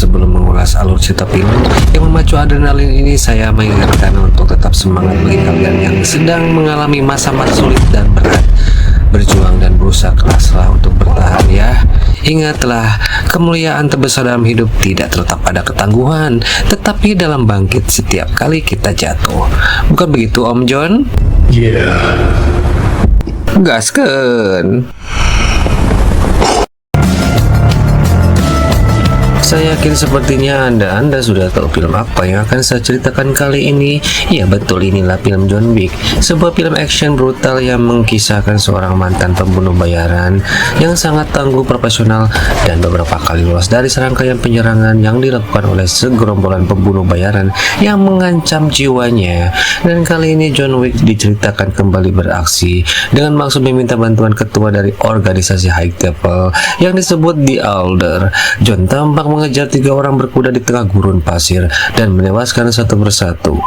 sebelum mengulas alur cerita film yang memacu adrenalin ini, saya mengingatkan untuk tetap semangat bagi kalian yang sedang mengalami masa-masa sulit dan berat. Berjuang dan berusaha keraslah untuk bertahan ya. Ingatlah, kemuliaan terbesar dalam hidup tidak terletak pada ketangguhan, tetapi dalam bangkit setiap kali kita jatuh. Bukan begitu Om John? Yeah. Gaskeun. Saya yakin sepertinya Anda sudah tahu film apa yang akan saya ceritakan kali ini. Ya betul, inilah film John Wick, sebuah film action brutal yang mengkisahkan seorang mantan pembunuh bayaran yang sangat tangguh, profesional, dan beberapa kali lolos dari serangkaian penyerangan yang dilakukan oleh segerombolan pembunuh bayaran yang mengancam jiwanya. Dan kali ini John Wick diceritakan kembali beraksi dengan maksud meminta bantuan ketua dari organisasi High Table yang disebut The Elder. John tampak mengejar 3 orang berkuda di tengah gurun pasir dan menewaskan satu persatu.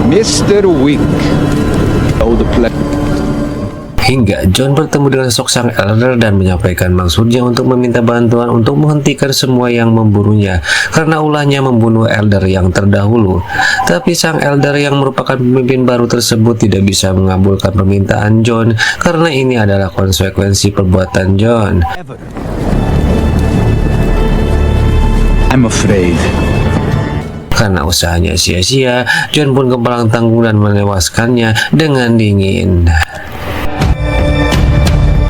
Mr. Wick. Oh, the play. Hingga John bertemu dengan sosok sang Elder dan menyampaikan maksudnya untuk meminta bantuan untuk menghentikan semua yang memburunya karena ulahnya membunuh Elder yang terdahulu. Tapi sang Elder yang merupakan pemimpin baru tersebut tidak bisa mengabulkan permintaan John karena ini adalah konsekuensi perbuatan John. I'm afraid. Karena usahanya sia-sia, John pun kepalang tanggung dan menewaskannya dengan dingin.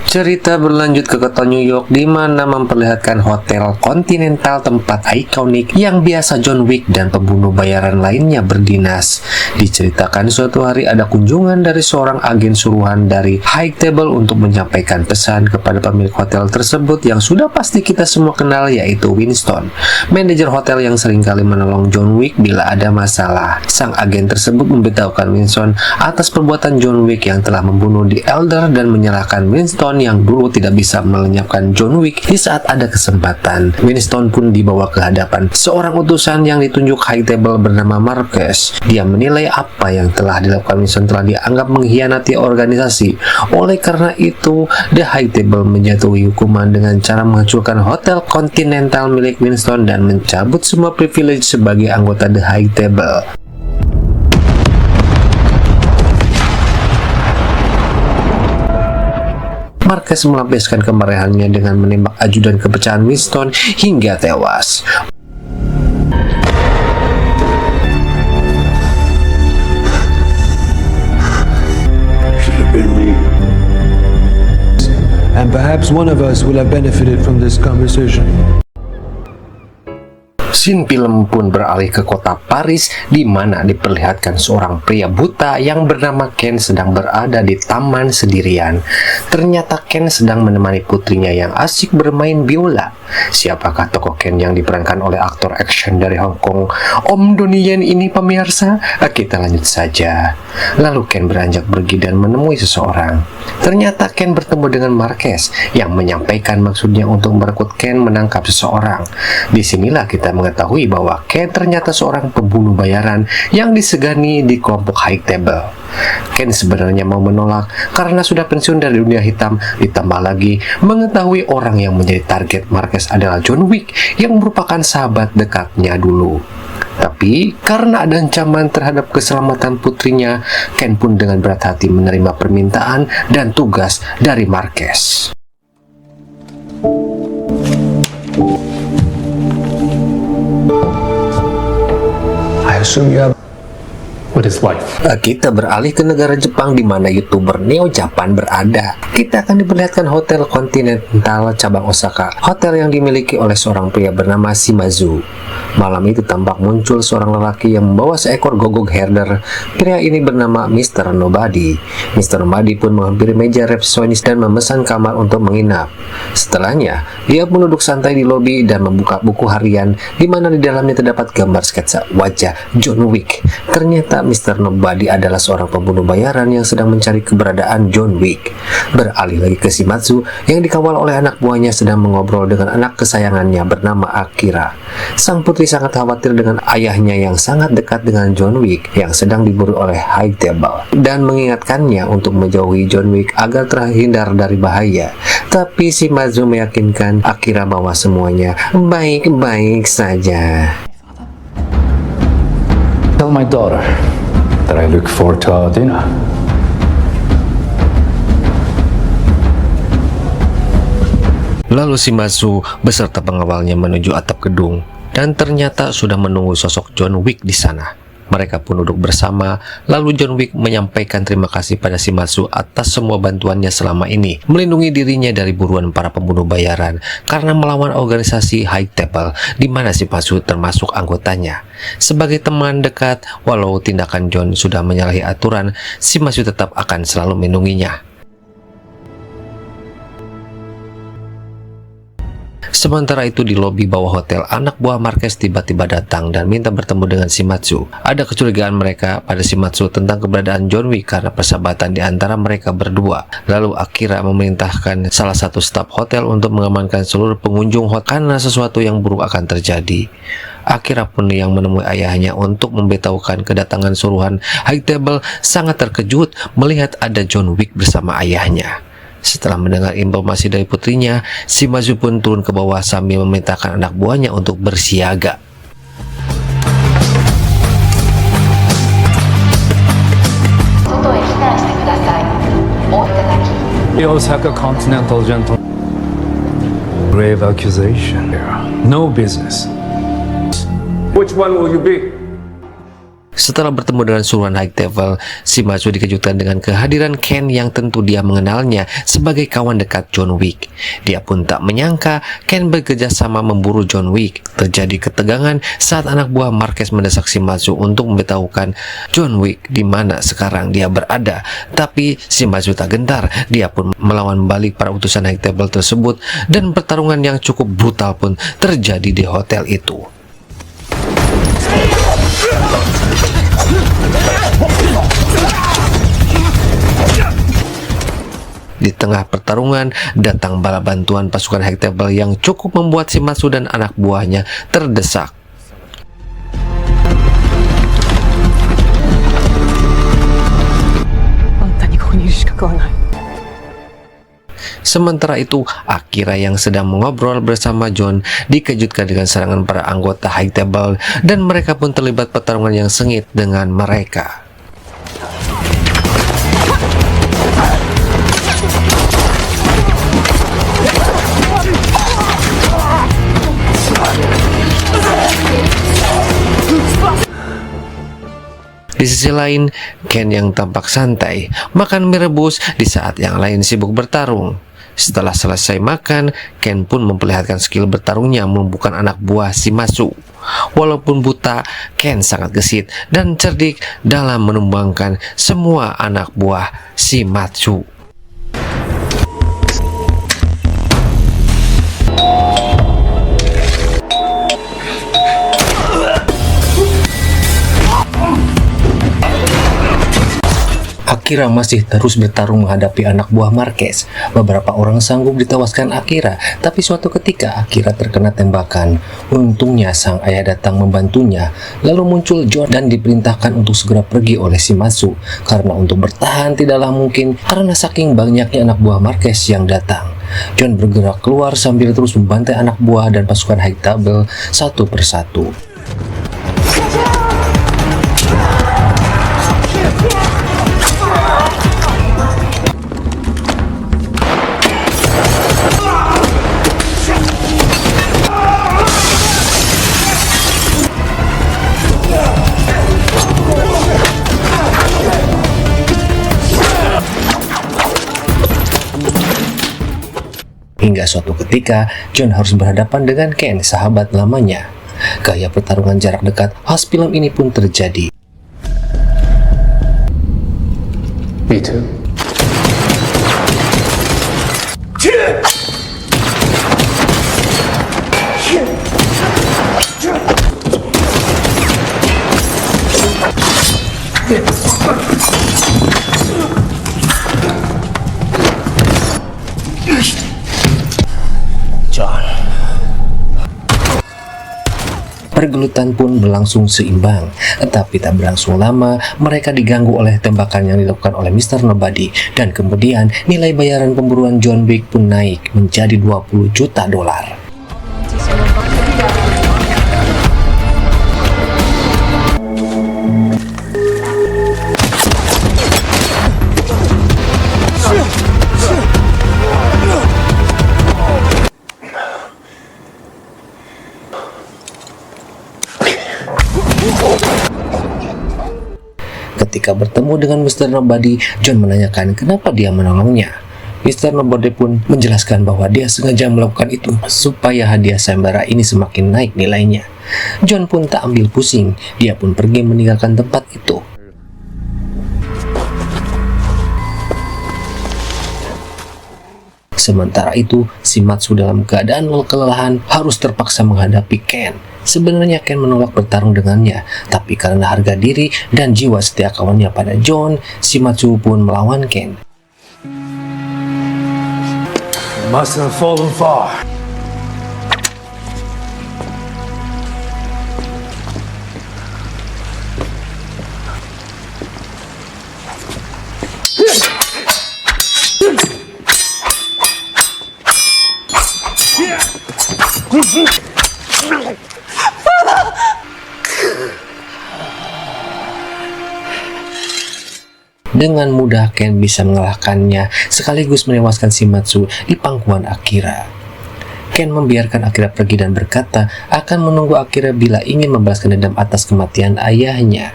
Cerita berlanjut ke kota New York, di mana memperlihatkan hotel Continental, tempat ikonik yang biasa John Wick dan pembunuh bayaran lainnya berdinas. Diceritakan suatu hari ada kunjungan dari seorang agen suruhan dari High Table untuk menyampaikan pesan kepada pemilik hotel tersebut yang sudah pasti kita semua kenal, yaitu Winston, manajer hotel yang seringkali menolong John Wick bila ada masalah. Sang agen tersebut memberitahukan Winston atas perbuatan John Wick yang telah membunuh The Elder dan menyalahkan Winston yang dulu tidak bisa melenyapkan John Wick di saat ada kesempatan. Winston pun dibawa ke hadapan seorang utusan yang ditunjuk High Table bernama Marquez. Dia menilai apa yang telah dilakukan Winston telah dianggap mengkhianati organisasi. Oleh karena itu, The High Table menjatuhi hukuman dengan cara menghancurkan hotel Continental milik Winston dan mencabut semua privilege sebagai anggota The High Table. Marquez melampiaskan kemarahannya dengan menembak ajudan kepercayaan Winston hingga tewas. And perhaps one of us will have benefited from this conversation. Scene film pun beralih ke kota Paris, di mana diperlihatkan seorang pria buta yang bernama Ken sedang berada di taman sendirian. Ternyata Ken sedang menemani putrinya yang asik bermain biola. Siapakah tokoh Ken yang diperankan oleh aktor action dari Hong Kong, Om Donnie Yen ini pemirsa? Kita lanjut saja. Lalu Ken beranjak pergi dan menemui seseorang. Ternyata Ken bertemu dengan Marquez yang menyampaikan maksudnya untuk merekrut Ken menangkap seseorang. Disinilah kita mengetahui bahwa Ken ternyata seorang pembunuh bayaran yang disegani di kelompok High Table. Ken sebenarnya mau menolak karena sudah pensiun dari dunia hitam, ditambah lagi mengetahui orang yang menjadi target Marquez adalah John Wick yang merupakan sahabat dekatnya dulu. Tapi karena ada ancaman terhadap keselamatan putrinya, Ken pun dengan berat hati menerima permintaan dan tugas dari Marquez. I assume you have with his wife. Kita beralih ke negara Jepang, di mana YouTuber Neo Japan berada. Kita akan diperlihatkan hotel Continental cabang Osaka, hotel yang dimiliki oleh seorang pria bernama Shimazu. Malam itu tampak muncul seorang lelaki yang membawa seekor gogok herder. Pria ini bernama Mr. Nobody. Mr. Nobody pun menghampiri meja resepsionis dan memesan kamar untuk menginap. Setelahnya, dia pun duduk santai di lobi dan membuka buku harian, di mana di dalamnya terdapat gambar sketsa wajah John Wick. Ternyata Mr. Nobody adalah seorang pembunuh bayaran yang sedang mencari keberadaan John Wick. Beralih lagi ke Shimazu yang dikawal oleh anak buahnya sedang mengobrol dengan anak kesayangannya bernama Akira. Sang putri sangat khawatir dengan ayahnya yang sangat dekat dengan John Wick yang sedang diburu oleh High Table dan mengingatkannya untuk menjauhi John Wick agar terhindar dari bahaya. Tapi Shimazu meyakinkan Akira bahwa semuanya baik-baik saja. Tell my daughter that I look forward to our dinner. Lalu Shimazu beserta pengawalnya menuju atap gedung, dan ternyata sudah menunggu sosok John Wick di sana. Mereka pun duduk bersama, lalu John Wick menyampaikan terima kasih pada Shimazu atas semua bantuannya selama ini, melindungi dirinya dari buruan para pembunuh bayaran karena melawan organisasi High Table di mana Shimazu termasuk anggotanya. Sebagai teman dekat, walau tindakan John sudah menyalahi aturan, Shimazu tetap akan selalu melindunginya. Sementara itu di lobi bawah hotel, anak buah Marquez tiba-tiba datang dan minta bertemu dengan Shimazu. Ada kecurigaan mereka pada Shimazu tentang keberadaan John Wick karena persahabatan di antara mereka berdua. Lalu Akira memerintahkan salah satu staf hotel untuk mengamankan seluruh pengunjung hotel karena sesuatu yang buruk akan terjadi. Akira pun yang menemui ayahnya untuk memberitahukan kedatangan suruhan High Table sangat terkejut melihat ada John Wick bersama ayahnya. Setelah mendengar informasi dari putrinya, Shimazu pun turun ke bawah sambil memerintahkan anak buahnya untuk bersiaga. The Osaka Continental gentleman. Grave accusation. No business. Which one will you be? Setelah bertemu dengan suruhan High Table, Shimazu dikejutkan dengan kehadiran Ken yang tentu dia mengenalnya sebagai kawan dekat John Wick. Dia pun tak menyangka Ken bekerja sama memburu John Wick. Terjadi ketegangan saat anak buah Marquez mendesak Shimazu untuk memberitahukan John Wick di mana sekarang dia berada. Tapi Shimazu tak gentar, dia pun melawan balik para utusan High Table tersebut dan pertarungan yang cukup brutal pun terjadi di hotel itu. Di tengah pertarungan, datang bala bantuan pasukan High Table yang cukup membuat Shimazu dan anak buahnya terdesak. Sementara itu, Akira yang sedang mengobrol bersama John dikejutkan dengan serangan para anggota High Table dan mereka pun terlibat pertarungan yang sengit dengan mereka. Di sisi lain, Ken yang tampak santai makan mie rebus di saat yang lain sibuk bertarung. Setelah selesai makan, Ken pun memperlihatkan skill bertarungnya melumpuhkan anak buah Shimazu. Walaupun buta, Ken sangat gesit dan cerdik dalam menumbangkan semua anak buah Shimazu. Akira masih terus bertarung menghadapi anak buah Marquez. Beberapa orang sanggup ditewaskan Akira, tapi suatu ketika Akira terkena tembakan. Untungnya sang ayah datang membantunya. Lalu muncul John dan diperintahkan untuk segera pergi oleh Shimazu karena untuk bertahan tidaklah mungkin karena saking banyaknya anak buah Marquez yang datang. John bergerak keluar sambil terus membantai anak buah dan pasukan High Table satu persatu. Hingga suatu ketika, John harus berhadapan dengan Ken, sahabat lamanya. Gaya pertarungan jarak dekat khas film ini pun terjadi. Me too. Pergelutan pun berlangsung seimbang, tetapi tak berlangsung lama mereka diganggu oleh tembakan yang dilakukan oleh Mr. Nobody, dan kemudian nilai bayaran pemburuan John Wick pun naik menjadi 20 juta dolar. Ketika bertemu dengan Mr. Nobody, John menanyakan kenapa dia menolongnya. Mr. Nobody pun menjelaskan bahwa dia sengaja melakukan itu supaya hadiah sayembara ini semakin naik nilainya. John pun tak ambil pusing, dia pun pergi meninggalkan tempat itu. Sementara itu, Shimatsu dalam keadaan kelelahan harus terpaksa menghadapi Ken. Sebenarnya Ken menolak bertarung dengannya, tapi karena harga diri dan jiwa setia kawannya pada John, Shimatsu pun melawan Ken. Mustn't have fallen far. Dengan mudah Ken bisa mengalahkannya sekaligus menewaskan Shimatsu di pangkuan Akira. Ken membiarkan Akira pergi dan berkata akan menunggu Akira bila ingin membalaskan dendam atas kematian ayahnya.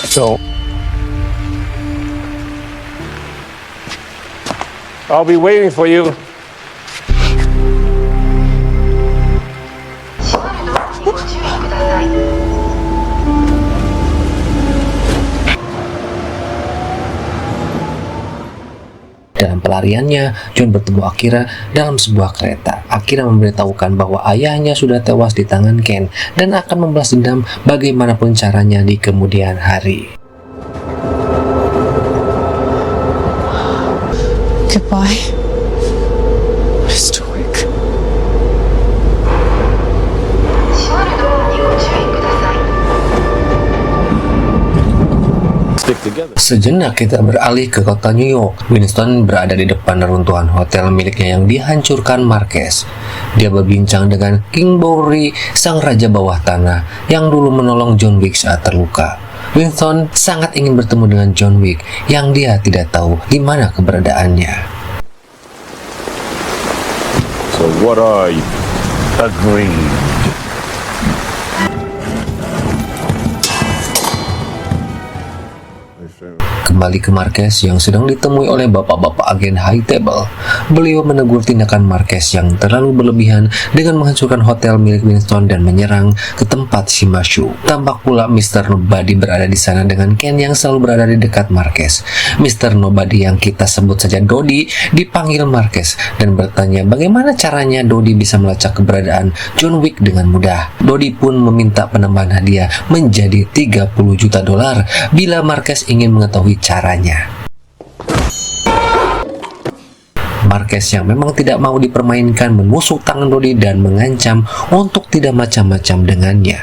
So, I'll be waiting for you. Dalam pelariannya, John bertemu Akira dalam sebuah kereta. Akira memberitahukan bahwa ayahnya sudah tewas di tangan Ken dan akan membalas dendam bagaimanapun caranya di kemudian hari. Goodbye, Mr. Wick. Stick together. Sejenak kita beralih ke kota New York. Winston berada di depan reruntuhan hotel miliknya yang dihancurkan Marquez. Dia berbincang dengan King Bowery, sang raja bawah tanah yang dulu menolong John Wick saat terluka. Winston sangat ingin bertemu dengan John Wick yang dia tidak tahu di mana keberadaannya. So what are you? Agreed. Kembali ke Marquez yang sedang ditemui oleh bapak-bapak agen High Table. Beliau menegur tindakan Marquez yang terlalu berlebihan dengan menghancurkan hotel milik Winston dan menyerang ke tempat Shimatsu. Tampak pula Mr. Nobody berada di sana dengan Ken yang selalu berada di dekat Marquez. Mr. Nobody yang kita sebut saja Dodi dipanggil Marquez dan bertanya bagaimana caranya Dodi bisa melacak keberadaan John Wick dengan mudah. Dodi pun meminta penambahan hadiah menjadi 30 juta dolar bila Marquez ingin mengetahui caranya. Marquez yang memang tidak mau dipermainkan menusuk tangan Dodi dan mengancam untuk tidak macam-macam dengannya.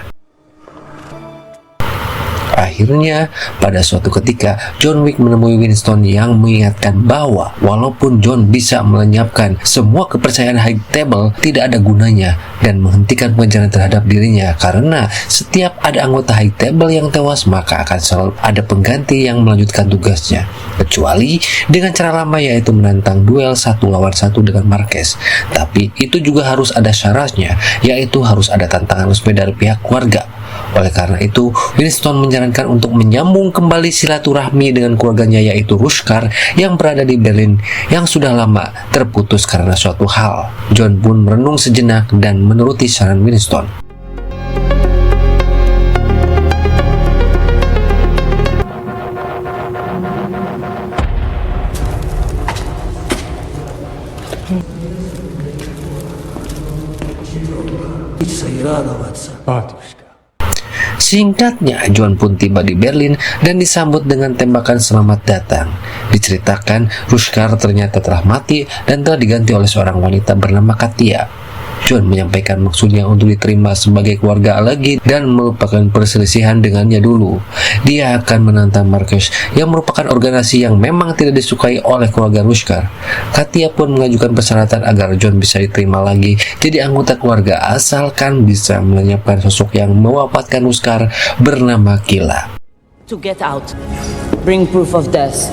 Akhirnya, pada suatu ketika, John Wick menemui Winston yang mengingatkan bahwa walaupun John bisa melenyapkan semua kepercayaan High Table, tidak ada gunanya dan menghentikan pengejaran terhadap dirinya karena setiap ada anggota High Table yang tewas, maka akan selalu ada pengganti yang melanjutkan tugasnya. Kecuali dengan cara lama, yaitu menantang duel 1 lawan 1 dengan Marquez. Tapi itu juga harus ada syaratnya, yaitu harus ada tantangan resmi dari pihak keluarga. Oleh karena itu, Winston menyarankan untuk menyambung kembali silaturahmi dengan keluarganya, yaitu Rushkar yang berada di Berlin yang sudah lama terputus karena suatu hal. John pun merenung sejenak dan menuruti saran Winston. Singkatnya, John pun tiba di Berlin dan disambut dengan tembakan selamat datang. Diceritakan, Rushkar ternyata telah mati dan telah diganti oleh seorang wanita bernama Katia. John menyampaikan maksudnya untuk diterima sebagai keluarga lagi dan melupakan perselisihan dengannya dulu. Dia akan menantang Marquez yang merupakan organisasi yang memang tidak disukai oleh keluarga Ruskar. Katia pun mengajukan persyaratan agar John bisa diterima lagi jadi anggota keluarga asalkan bisa melenyapkan sosok yang mewafatkan Ruskar bernama Kila. To get out, bring proof of death.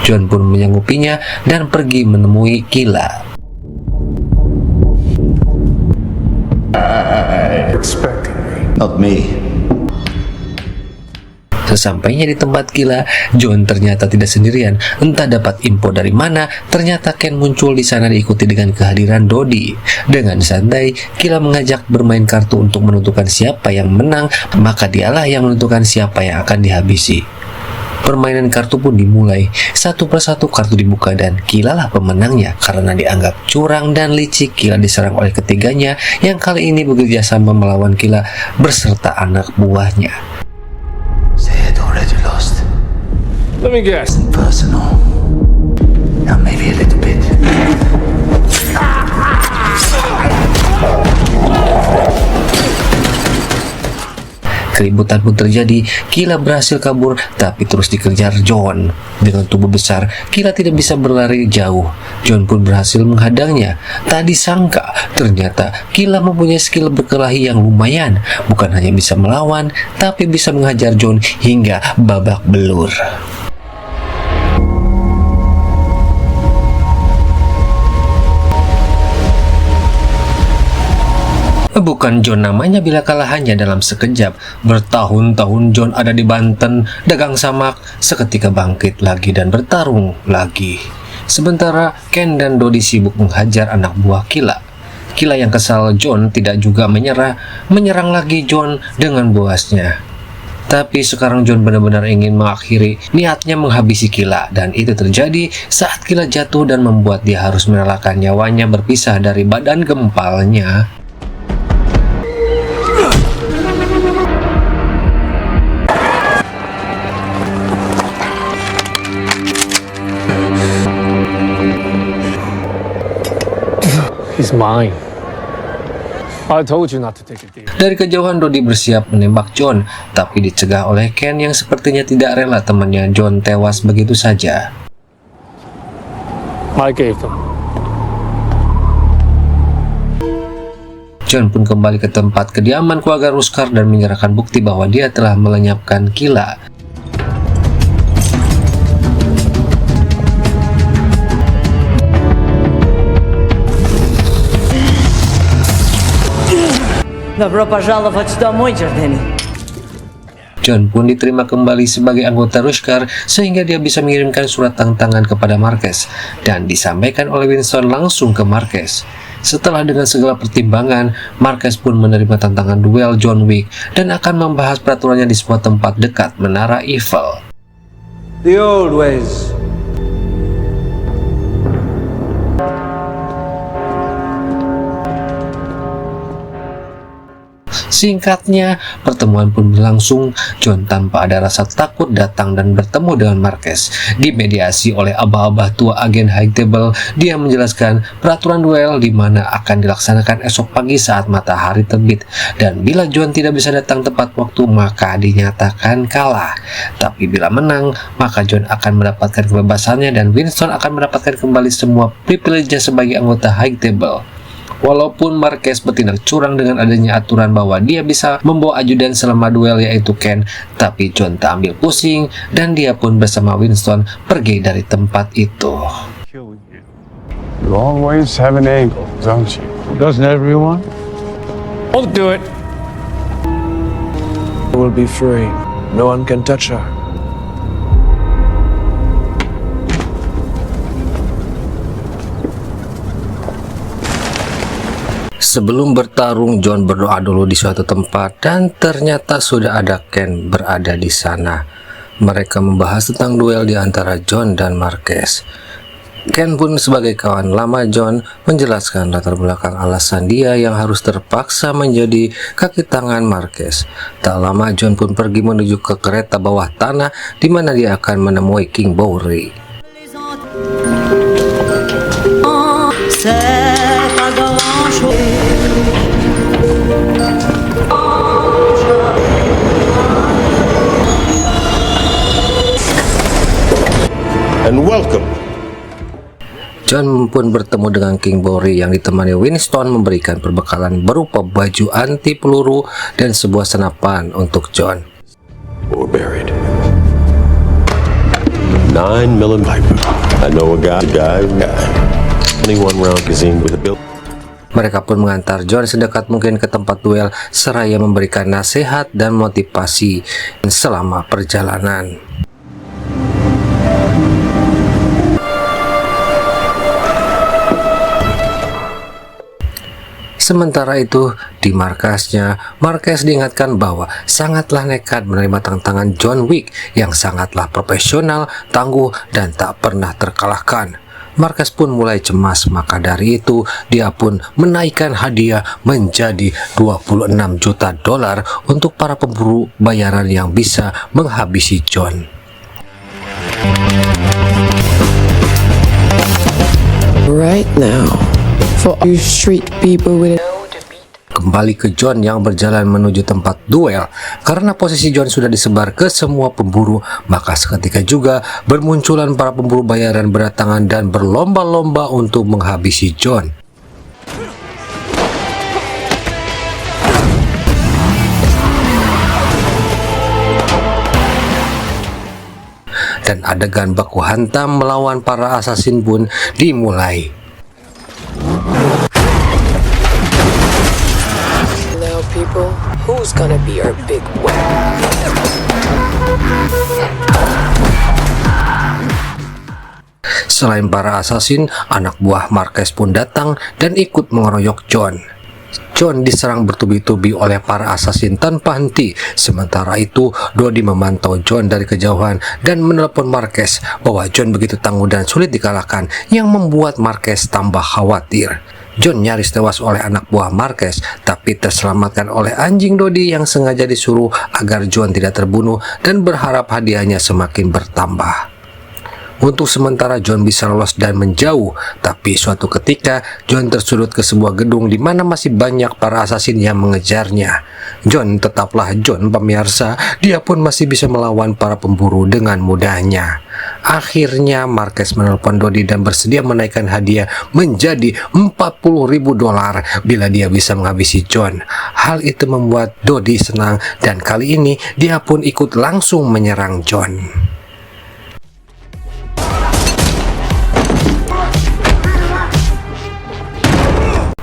John pun menyanggupinya dan pergi menemui Kila. Expecting me. Not me. Sesampainya di tempat Kila, John ternyata tidak sendirian. Entah dapat info dari mana, ternyata Ken muncul di sana diikuti dengan kehadiran Dodi. Dengan santai, Kila mengajak bermain kartu untuk menentukan siapa yang menang, maka dialah yang menentukan siapa yang akan dihabisi. Permainan kartu pun dimulai. Satu persatu kartu dibuka dan Kila lah pemenangnya karena dianggap curang dan licik. Kila diserang oleh ketiganya yang kali ini bekerja sama melawan Kila berserta anak buahnya. They had already lost. Let me guess. Personal. Now maybe a little bit. Keributan pun terjadi. Kila berhasil kabur tapi terus dikejar John. Dengan tubuh besar, Kila tidak bisa berlari jauh. John pun berhasil menghadangnya. Tak disangka, ternyata Kila mempunyai skill berkelahi yang lumayan. Bukan hanya bisa melawan, tapi bisa menghajar John hingga babak belur. Bukan John namanya bila kalah hanya dalam sekejap. Bertahun-tahun John ada di Banten, dagang samak, seketika bangkit lagi dan bertarung lagi. Sementara Ken dan Dodi sibuk menghajar anak buah Kila. Kila yang kesal John tidak juga menyerang lagi John dengan buasnya. Tapi sekarang John benar-benar ingin mengakhiri niatnya menghabisi Kila, dan itu terjadi saat Kila jatuh dan membuat dia harus merelakan nyawanya berpisah dari badan gempalnya. He's mine. I told you not to take a deal. Dari kejauhan Dodi bersiap menembak John, tapi dicegah oleh Ken yang sepertinya tidak rela temannya John tewas begitu saja. I gave them. John pun kembali ke tempat kediaman keluarga Ruskar dan menyerahkan bukti bahwa dia telah melenyapkan Kila. Добро пожаловать домой, Джордани. John pun diterima kembali sebagai anggota Ruskar sehingga dia bisa mengirimkan surat tantangan kepada Marquez dan disampaikan oleh Winston langsung ke Marquez. Setelah dengan segala pertimbangan, Marquez pun menerima tantangan duel John Wick dan akan membahas peraturannya di sebuah tempat dekat Menara Eiffel. The old ways. Singkatnya, pertemuan pun berlangsung. John tanpa ada rasa takut datang dan bertemu dengan Marquez. Dimediasi oleh abah-abah tua agen High Table, dia menjelaskan peraturan duel di mana akan dilaksanakan esok pagi saat matahari terbit. Dan bila John tidak bisa datang tepat waktu, maka dinyatakan kalah. Tapi bila menang, maka John akan mendapatkan kebebasannya dan Winston akan mendapatkan kembali semua privilege-nya sebagai anggota High Table. Walaupun Marquez bertindak curang dengan adanya aturan bahwa dia bisa membawa ajudan selama duel yaitu Ken, tapi John tak ambil pusing dan dia pun bersama Winston pergi dari tempat itu. You always have an angle, don't you? Doesn't everyone? I'll do it. We'll be free. No one can touch her. Sebelum bertarung, John berdoa dulu di suatu tempat dan ternyata sudah ada Ken berada di sana. Mereka membahas tentang duel di antara John dan Marquez. Ken pun sebagai kawan lama John menjelaskan latar belakang alasan dia yang harus terpaksa menjadi kaki tangan Marquez. Tak lama John pun pergi menuju ke kereta bawah tanah di mana dia akan menemui King Bowery. And welcome. John pun bertemu dengan King Bowery yang ditemani Winston memberikan perbekalan berupa baju anti peluru dan sebuah senapan untuk John. We're buried. 9mm. I know a guy. 21 round magazine with a bill. Mereka pun mengantar John sedekat mungkin ke tempat duel seraya memberikan nasihat dan motivasi selama perjalanan. Sementara itu, di markasnya, Marquez diingatkan bahwa sangatlah nekat menerima tantangan John Wick yang sangatlah profesional, tangguh, dan tak pernah terkalahkan. Marquez pun mulai cemas, maka dari itu dia pun menaikkan hadiah menjadi $26 juta untuk para pemburu bayaran yang bisa menghabisi John. Right now, for you street people with Kembali ke John yang berjalan menuju tempat duel. Karena posisi John sudah disebar ke semua pemburu, maka seketika juga bermunculan para pemburu bayaran berdatangan dan berlomba-lomba untuk menghabisi John. Dan adegan baku hantam melawan para assassin pun dimulai. people, who's gonna be our big winner? Selain para assassin, anak buah Marquez pun datang dan ikut mengeroyok John. John diserang bertubi-tubi oleh para assassin tanpa henti. Sementara itu, Dodi memantau John dari kejauhan dan menelepon Marquez bahwa John begitu tangguh dan sulit dikalahkan, yang membuat Marquez tambah khawatir. John nyaris tewas oleh anak buah Marquez, tapi terselamatkan oleh anjing Dodi yang sengaja disuruh agar John tidak terbunuh dan berharap hadiahnya semakin bertambah. Untuk sementara John bisa lolos dan menjauh, tapi suatu ketika John tersudut ke sebuah gedung di mana masih banyak para assassin yang mengejarnya. John tetaplah John pemirsa, dia pun masih bisa melawan para pemburu dengan mudahnya. Akhirnya Marquez menelpon Dodi dan bersedia menaikkan hadiah menjadi $40.000 bila dia bisa menghabisi John. Hal itu membuat Dodi senang dan kali ini dia pun ikut langsung menyerang John.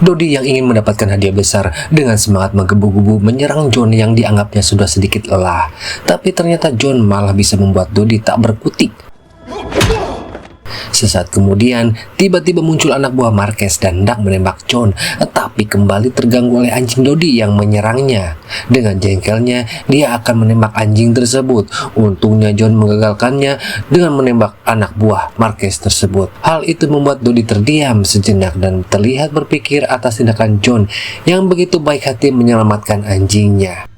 Dodi yang ingin mendapatkan hadiah besar dengan semangat menggebu-gebu menyerang John yang dianggapnya sudah sedikit lelah. Tapi ternyata John malah bisa membuat Dodi tak berkutik. Sesaat kemudian, tiba-tiba muncul anak buah Marquez dan hendak menembak John, tapi kembali terganggu oleh anjing Dodi yang menyerangnya. Dengan jengkelnya, dia akan menembak anjing tersebut. Untungnya John menggagalkannya dengan menembak anak buah Marquez tersebut. Hal itu membuat Dodi terdiam sejenak dan terlihat berpikir atas tindakan John yang begitu baik hati menyelamatkan anjingnya.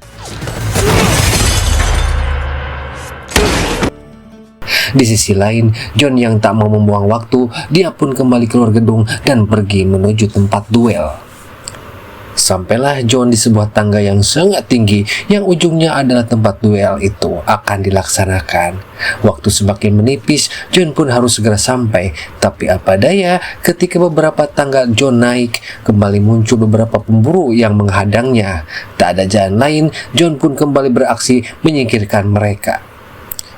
Di sisi lain, John yang tak mau membuang waktu, dia pun kembali keluar gedung dan pergi menuju tempat duel. Sampailah John di sebuah tangga yang sangat tinggi, yang ujungnya adalah tempat duel itu akan dilaksanakan. Waktu semakin menipis, John pun harus segera sampai. Tapi apa daya, ketika beberapa tangga John naik, kembali muncul beberapa pemburu yang menghadangnya. Tak ada jalan lain, John pun kembali beraksi menyingkirkan mereka.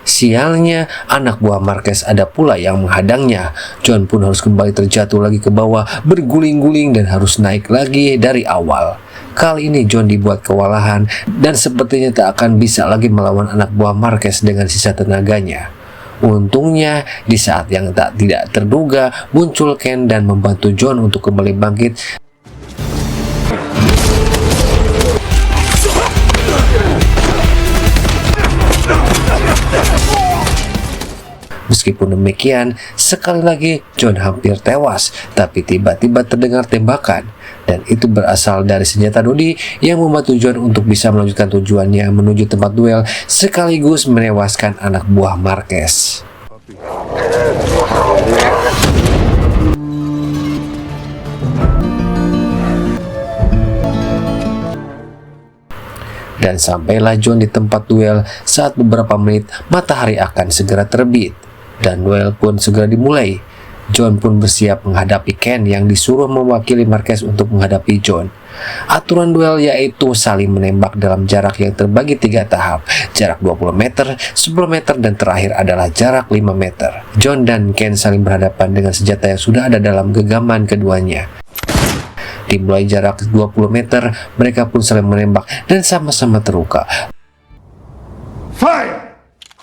Sialnya, anak buah Marquez ada pula yang menghadangnya. John pun harus kembali terjatuh lagi ke bawah, berguling-guling dan harus naik lagi dari awal. Kali ini John dibuat kewalahan dan sepertinya tak akan bisa lagi melawan anak buah Marquez dengan sisa tenaganya. Untungnya, di saat yang tidak terduga, muncul Ken dan membantu John untuk kembali bangkit. Meskipun demikian, sekali lagi John hampir tewas, tapi tiba-tiba terdengar tembakan, dan itu berasal dari senjata Dodi yang membantu John untuk bisa melanjutkan tujuannya menuju tempat duel sekaligus menewaskan anak buah Marquez. Dan sampailah John di tempat duel saat beberapa menit matahari akan segera terbit, dan duel pun segera dimulai. John pun bersiap menghadapi Ken yang disuruh mewakili Marquez untuk menghadapi John. Aturan duel yaitu saling menembak dalam jarak yang terbagi 3 tahap, jarak 20 meter, 10 meter, dan terakhir adalah jarak 5 meter. John dan Ken saling berhadapan dengan senjata yang sudah ada dalam genggaman keduanya. Dimulai jarak 20 meter, mereka pun saling menembak dan sama-sama terluka.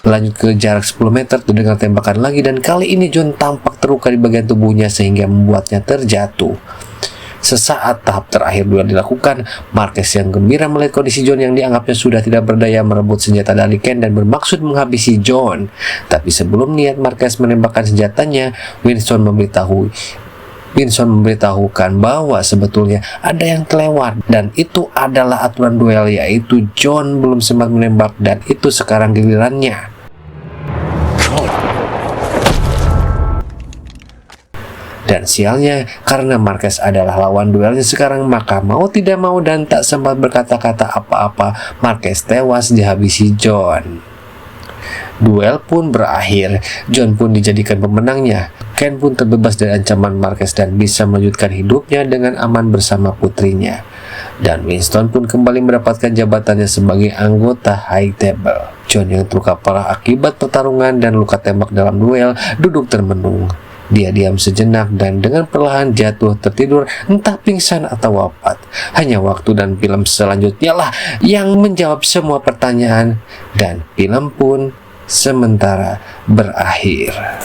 Lanjut ke jarak 10 meter, terdengar tembakan lagi, dan kali ini John tampak terluka di bagian tubuhnya sehingga membuatnya terjatuh. Sesaat tahap terakhir duel dilakukan, Marquez yang gembira melihat kondisi John yang dianggapnya sudah tidak berdaya merebut senjata dari Ken dan bermaksud menghabisi John. Tapi sebelum niat Marquez menembakkan senjatanya, Winston memberitahukan bahwa sebetulnya ada yang kelewat, dan itu adalah aturan duel, yaitu John belum sempat menembak dan itu sekarang gilirannya. Dan sialnya, karena Marquez adalah lawan duelnya sekarang, maka mau tidak mau dan tak sempat berkata-kata apa-apa, Marquez tewas dihabisi John. Duel pun berakhir, John pun dijadikan pemenangnya. Ken pun terbebas dari ancaman Marquez dan bisa melanjutkan hidupnya dengan aman bersama putrinya. Dan Winston pun kembali mendapatkan jabatannya sebagai anggota High Table. John yang terluka parah akibat pertarungan dan luka tembak dalam duel duduk termenung. Dia diam sejenak dan dengan perlahan jatuh tertidur, entah pingsan atau wafat. Hanya waktu dan film selanjutnya lah yang menjawab semua pertanyaan, dan film pun sementara berakhir.